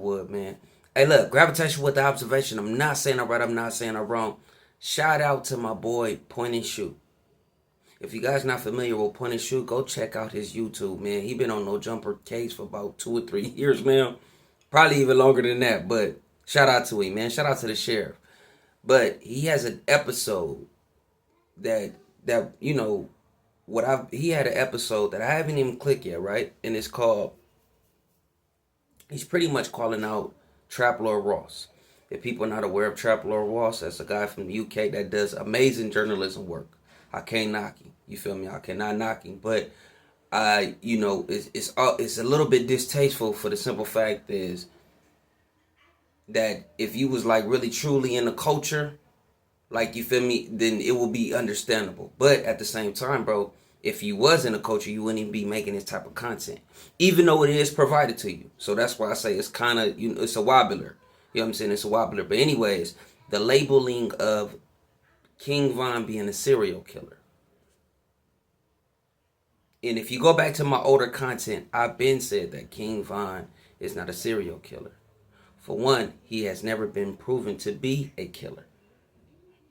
would, man. Hey, look, gravitation with the observation. I'm not saying I'm right. I'm not saying I'm wrong. Shout out to my boy Point&Shoot. If you guys not familiar with Point&Shoot, go check out his YouTube, man. He been on No Jumper case for about 2 or 3 years, man. Probably even longer than that. But shout out to him, man. Shout out to the sheriff. But he has an episode that you know he had an episode that I haven't even clicked yet, right? And it's called. He's pretty much calling out Trap Lord Ross. If people are not aware of Trap Lord Ross, that's a guy from the UK that does amazing journalism work. I can't knock him. You feel me? I cannot knock him. But it's a little bit distasteful for the simple fact is that if you was like really truly in the culture, like you feel me, then it will be understandable. But at the same time, bro, if you was in the culture, you wouldn't even be making this type of content, even though it is provided to you. So that's why I say it's kind of, it's a wobbler. You know what I'm saying? It's a wobbler. But anyways, the labeling of KingVon being a serial killer. And if you go back to my older content, I've been said that KingVon is not a serial killer. For one, he has never been proven to be a killer.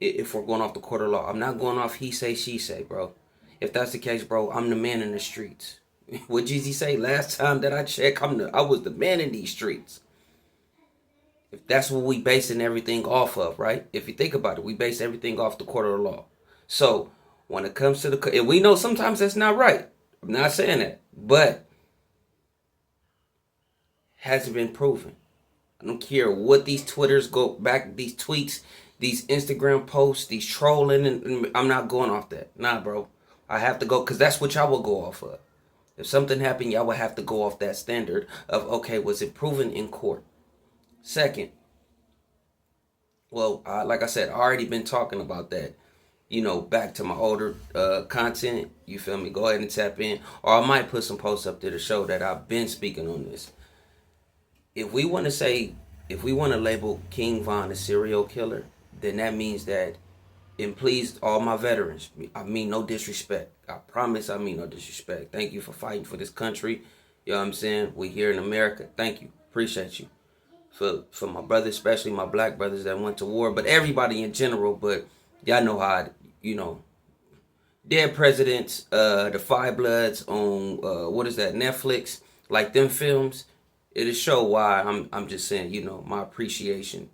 If we're going off the court of law, I'm not going off he say, she say, bro. If that's the case, bro, I'm the man in the streets. What Jeezy say? Last time that I checked, I was the man in these streets. If that's what we basing everything off of, right? If you think about it, we base everything off the court of law. So when it comes to and we know sometimes that's not right. I'm not saying that, but hasn't been proven. I don't care what these Twitters go back, these tweets, these Instagram posts, these trolling, and I'm not going off that. Nah, bro. I have to go, because that's what y'all will go off of. If something happened, y'all would have to go off that standard of, okay, was it proven in court? Second, well, like I said, I already been talking about that. Back to my older content, you feel me? Go ahead and tap in. Or I might put some posts up there to show that I've been speaking on this. If we want to label KingVon a serial killer, then that means that, and please, all my veterans, I mean no disrespect. I promise I mean no disrespect. Thank you for fighting for this country. You know what I'm saying? We here in America. Thank you. Appreciate you. For my brothers, especially my black brothers that went to war, but everybody in general. But y'all know how, dead presidents, the Five Bloods on, what is that, Netflix, like them films, it'll show why I'm just saying, my appreciation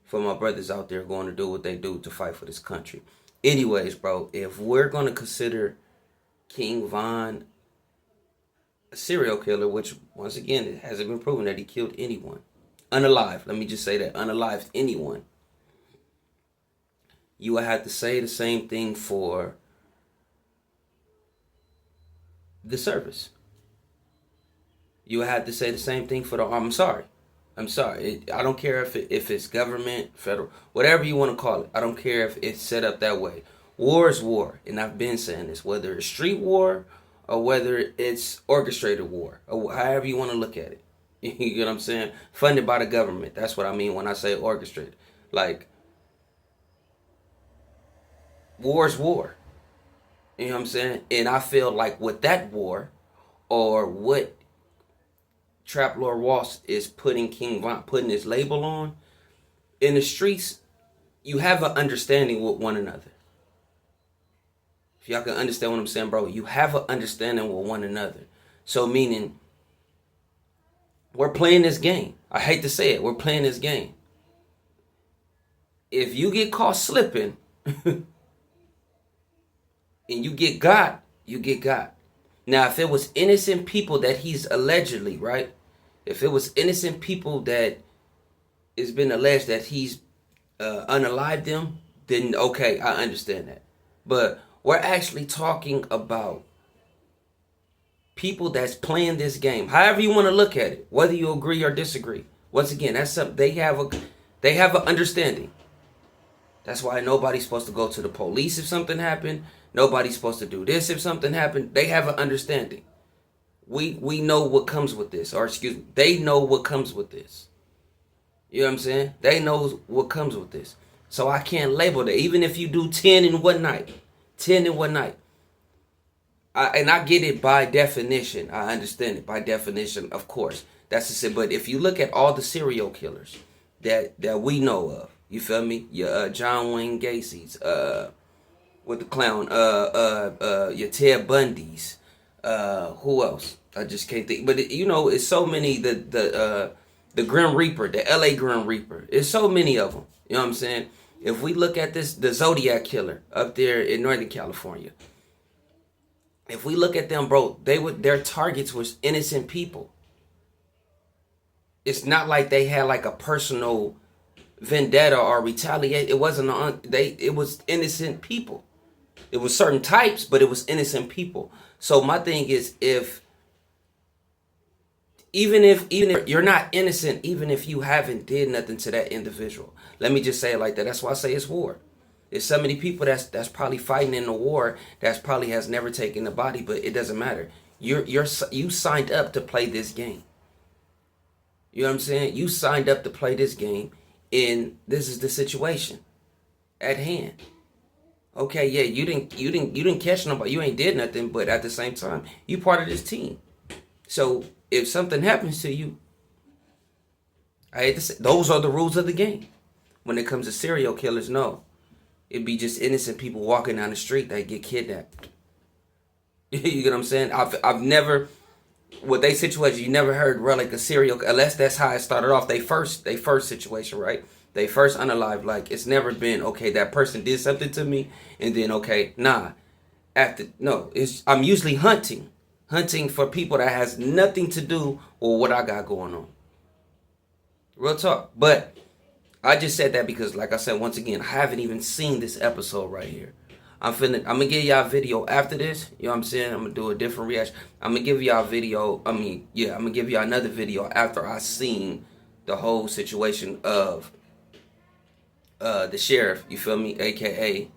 for my brothers out there going to do what they do to fight for this country. Anyways, bro, if we're going to consider KingVon a serial killer, which, once again, it hasn't been proven that he killed anyone. Unalive, let me just say that, unalive anyone. You would have to say the same thing for the service. You would have to say the same thing for the army. I'm sorry. I don't care if it's government, federal, whatever you want to call it. I don't care if it's set up that way. War is war, and I've been saying this, whether it's street war or whether it's orchestrated war, or however you want to look at it. You know what I'm saying? Funded by the government. That's what I mean when I say orchestrated. Like, war is war. You know what I'm saying? And I feel like with that war, or what Trap Lord Ross is putting KingVon, putting his label on, in the streets, you have an understanding with one another. If y'all can understand what I'm saying, bro, you have an understanding with one another. So meaning, we're playing this game. I hate to say it, we're playing this game. If you get caught slipping, and you get got, you get got. Now, if it was innocent people that he's allegedly, right? If it was innocent people that it's been alleged that he's unalived them, then okay, I understand that. But we're actually talking about people that's playing this game. However you want to look at it, whether you agree or disagree. Once again, that's something they have an understanding. That's why nobody's supposed to go to the police if something happened. Nobody's supposed to do this if something happened. They have an understanding. We know what comes with this. Or excuse me, they know what comes with this. You know what I'm saying? They know what comes with this. So I can't label that. Even if you do 10 in one night. 10 in one night. I get it by definition. I understand it by definition, of course. That's just it. But if you look at all the serial killers that we know of, you feel me? Your John Wayne Gacy's, with the clown, your Ted Bundy's, who else? I just can't think. But you know, it's so many. The Grim Reaper, the L.A. Grim Reaper. It's so many of them. You know what I'm saying? If we look at this, the Zodiac Killer up there in Northern California. If we look at them, bro, their targets was innocent people. It's not like they had like a personal vendetta or retaliate. It wasn't it was innocent people. It was certain types, but it was innocent people. So my thing is, even if you're not innocent, even if you haven't did nothing to that individual, let me just say it like that. That's why I say it's war. There's so many people that's probably fighting in the war that's probably has never taken the body, but it doesn't matter. You signed up to play this game. You know what I'm saying? You signed up to play this game, and this is the situation at hand. Okay, yeah, you didn't catch nobody. You ain't did nothing, but at the same time, you part of this team. So if something happens to you, I hate to say, those are the rules of the game. When it comes to serial killers, no. It'd be just innocent people walking down the street that get kidnapped. You get what I'm saying? I've never, with they situation, you never heard like a serial, unless that's how it started off. They first situation, right? They first unalive. Like, it's never been, okay, that person did something to me, and then, okay, nah. I'm usually hunting for people that has nothing to do with what I got going on. Real talk. But I just said that because, like I said, once again, I haven't even seen this episode right here. I'm gonna give y'all a video after this. You know what I'm saying? I'm gonna do a different reaction. I'm gonna give y'all a video. I'm gonna give y'all another video after I seen the whole situation of the sheriff. You feel me? AKA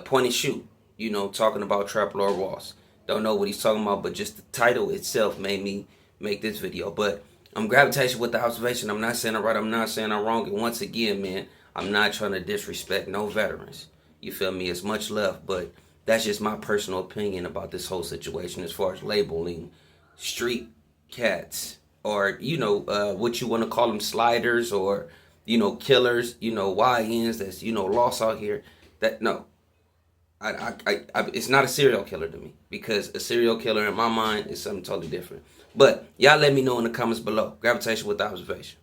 Point&Shoot. You know, talking about Trap Lord Ross. Don't know what he's talking about, but just the title itself made me make this video. But I'm gravitating with the observation. I'm not saying I'm right. I'm not saying I'm wrong. And once again, man, I'm not trying to disrespect no veterans. You feel me? It's much love, but that's just my personal opinion about this whole situation as far as labeling street cats or, you know, what you want to call them, sliders or, you know, killers, you know, YNs that's, you know, lost out here. That, no. It's not a serial killer to me, because a serial killer in my mind is something totally different. But y'all let me know in the comments below. Gravitation with observation.